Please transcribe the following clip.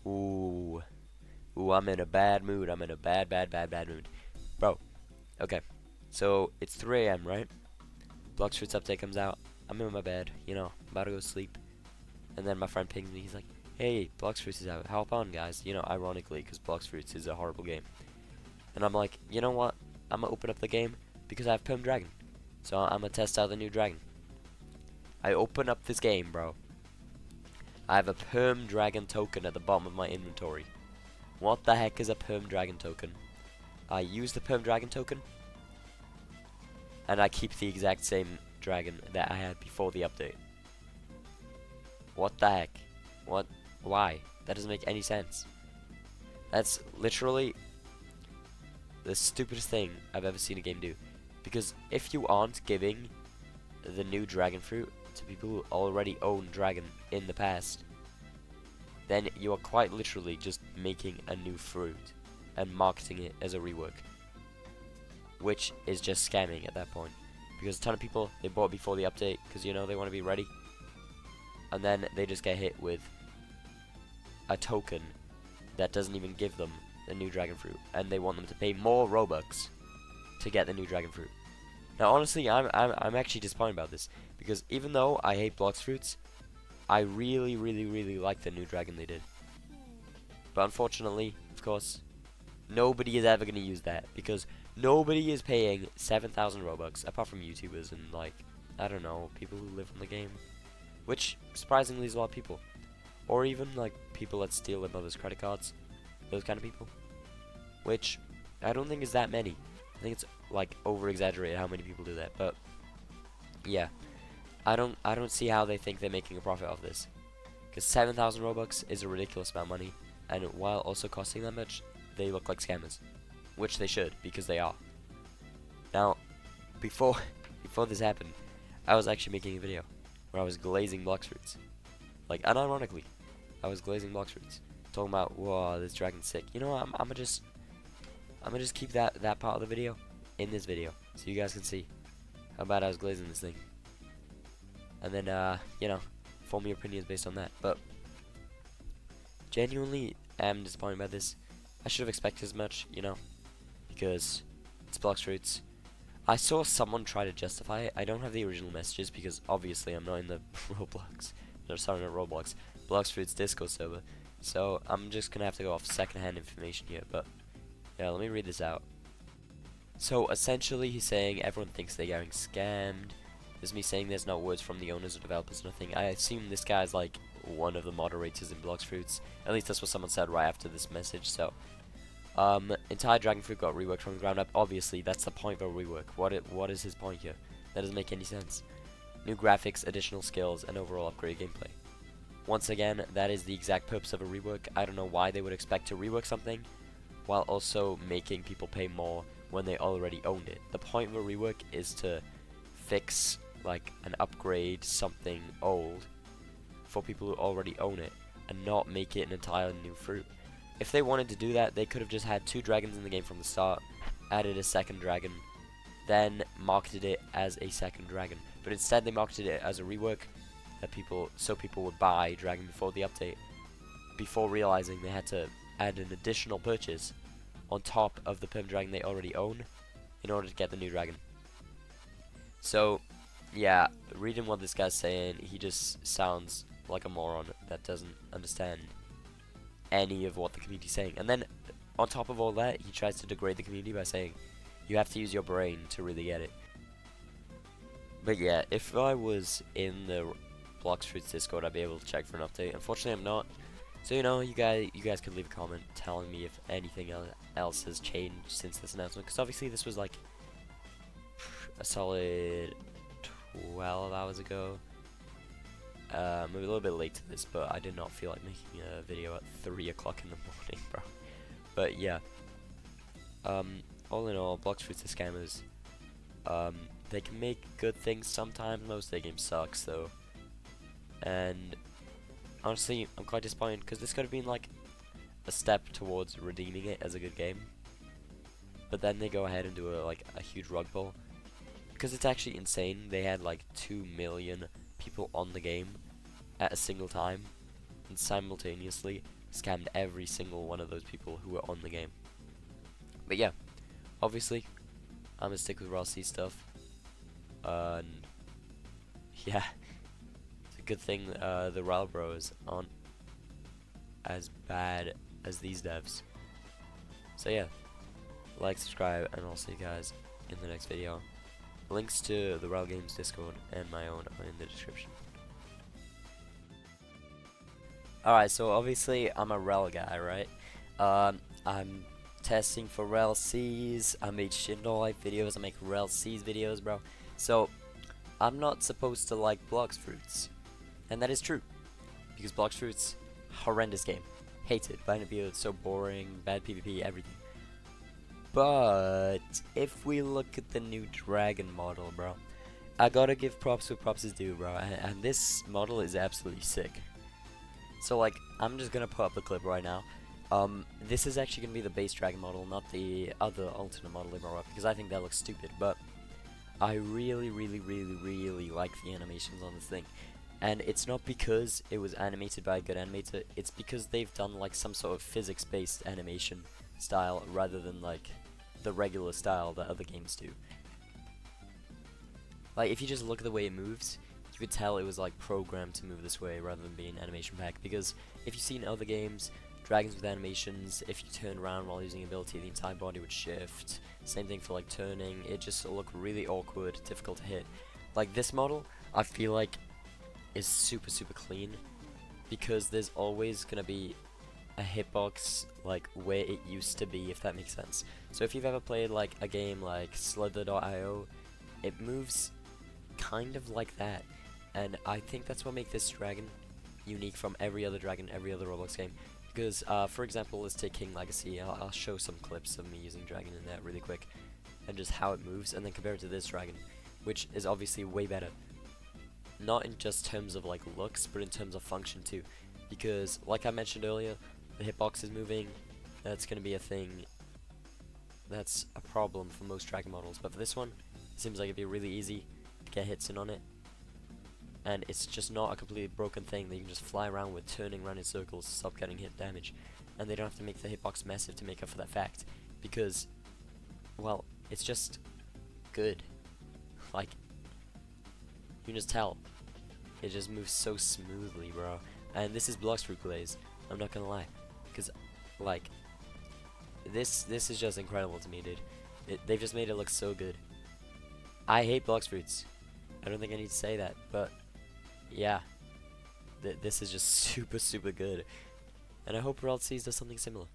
Ooh. Ooh, I'm in a bad mood. I'm in a bad mood. Bro, okay. So, it's 3 a.m., right? Blox Fruits update comes out. I'm in my bed, about to go sleep. And then my friend pings me. He's like, hey, Blox Fruits is out. Hop on, guys. Ironically, because Blox Fruits is a horrible game. And I'm like, you know what? I'm going to open up the game because I have Perm Dragon. So, I'm going to test out the new dragon. I open up this game, bro. I have a Perm Dragon token at the bottom of my inventory. What the heck is a Perm Dragon token? I use the Perm Dragon token, and I keep the exact same dragon that I had before the update. What the heck? What? Why? That doesn't make any sense. That's literally the stupidest thing I've ever seen a game do. Because if you aren't giving the new dragon fruit to people who already own dragon in the past, then you are quite literally just making a new fruit and marketing it as a rework, which is just scamming at that point. Because a ton of people, they bought it before the update because they want to be ready, and then they just get hit with a token that doesn't even give them the new dragon fruit, and they want them to pay more Robux to get the new dragon fruit. Now, honestly, I'm actually disappointed about this, because even though I hate Blox Fruits, I really like the new dragon they did. But unfortunately, of course, nobody is ever going to use that, because nobody is paying 7,000 Robux, apart from YouTubers and, I don't know, people who live on the game. Which, surprisingly, is a lot of people. Or even, people that steal their mother's credit cards. Those kind of people. Which, I don't think is that many. I think it's, over-exaggerated how many people do that. But, yeah. I don't see how they think they're making a profit off this. Because 7,000 Robux is a ridiculous amount of money. And while also costing that much, they look like scammers. Which they should, because they are. Now, before this happened, I was actually making a video where I was glazing Blox Fruits. Unironically, I was glazing Blox Fruits, talking about, whoa, this dragon's sick. You know what? I'm gonna just keep that part of the video in this video, so you guys can see how bad I was glazing this thing. And then, form your opinions based on that. But genuinely, am disappointed by this. I should have expected as much, because it's Blox Fruits. I saw someone try to justify it. I don't have the original messages because obviously I'm not in the Roblox. No, sorry, not Roblox. Blox Fruits Discord server. So I'm just gonna have to go off secondhand information here. But yeah, let me read this out. So essentially, he's saying everyone thinks they're getting scammed. There's me saying there's no words from the owners or developers, nothing. I assume this guy's one of the moderators in Blox Fruits. At least that's what someone said right after this message. So. Entire dragon fruit got reworked from the ground up. Obviously, that's the point of a rework. What is his point here? That doesn't make any sense. New graphics, additional skills, and overall upgraded gameplay. Once again, that is the exact purpose of a rework. I don't know why they would expect to rework something while also making people pay more when they already owned it. The point of a rework is to fix, an upgrade something old for people who already own it and not make it an entirely new fruit. If they wanted to do that, they could have just had 2 dragons in the game from the start, added a second dragon, then marketed it as a second dragon. But instead, they marketed it as a rework that people would buy dragon before the update, before realizing they had to add an additional purchase on top of the Perm Dragon they already own in order to get the new dragon. So, yeah, reading what this guy's saying, he just sounds like a moron that doesn't understand any of what the community's saying. And then on top of all that, he tries to degrade the community by saying you have to use your brain to really get it. But yeah, if I was in the Blox Fruits Discord, I'd be able to check for an update. Unfortunately, I'm not. So you guys could leave a comment telling me if anything else has changed since this announcement, because obviously this was a solid 12 hours ago. Maybe a little bit late to this, but I did not feel like making a video at 3 o'clock in the morning, bro. But yeah, all in all, Blox Fruits are scammers. They can make good things sometimes. Most of their games sucks though, and honestly, I'm quite disappointed because this could have been a step towards redeeming it as a good game. But then they go ahead and do a huge rug pull, because it's actually insane. They had 2 million people on the game at a single time, and simultaneously scammed every single one of those people who were on the game. But yeah, obviously, I'm gonna stick with Rell C stuff. And yeah, it's a good thing the Rell bros aren't as bad as these devs. So yeah, like, subscribe, and I'll see you guys in the next video. Links to the Rell Games Discord and my own are in the description. Alright, so obviously I'm a Rell guy, right? I'm testing for Rell C's. I made Shindo Life videos. I make Rell C's videos, bro. So I'm not supposed to like Blox Fruits, and that is true because Blox Fruits, horrendous game, hated. Battlefield so boring, bad PvP, everything. But if we look at the new dragon model, bro, I gotta give props where props is due, bro. And this model is absolutely sick. So like, I'm just gonna put up a clip right now. This is actually gonna be the base dragon model, not the other alternate model they brought up, because I think that looks stupid. But I really like the animations on this thing. And it's not because it was animated by a good animator, it's because they've done like some sort of physics-based animation style rather than like the regular style that other games do. Like, if you just look at the way it moves, you could tell it was like programmed to move this way rather than being animation pack. Because if you've seen other games, dragons with animations, if you turn around while using ability, the entire body would shift. Same thing for like turning, it just looked really awkward, difficult to hit. Like this model, I feel like is super clean, because there's always gonna be a hitbox like where it used to be, if that makes sense. So if you've ever played like a game like Slither.io, it moves kind of like that, and I think that's what makes this dragon unique from every other dragon, every other Roblox game. Because for example, let's take King Legacy. I'll show some clips of me using dragon in that really quick, and just how it moves, and then compare it to this dragon, which is obviously way better. Not in just terms of like looks, but in terms of function too. Because like I mentioned earlier, the hitbox is moving. That's going to be a thing that's a problem for most dragon models. But for this one, it seems like it'd be really easy to get hits in on it. And it's just not a completely broken thing that you can just fly around with, turning around in circles to stop getting hit damage. And they don't have to make the hitbox massive to make up for that fact. Because, well, it's just good. Like, you can just tell. It just moves so smoothly, bro. And this is Blox Fruit glaze. I'm not gonna lie. Because, like, this is just incredible to me, dude. They've just made it look so good. I hate Blox Fruits. I don't think I need to say that, but yeah. This is just super good. And I hope Rell C does something similar.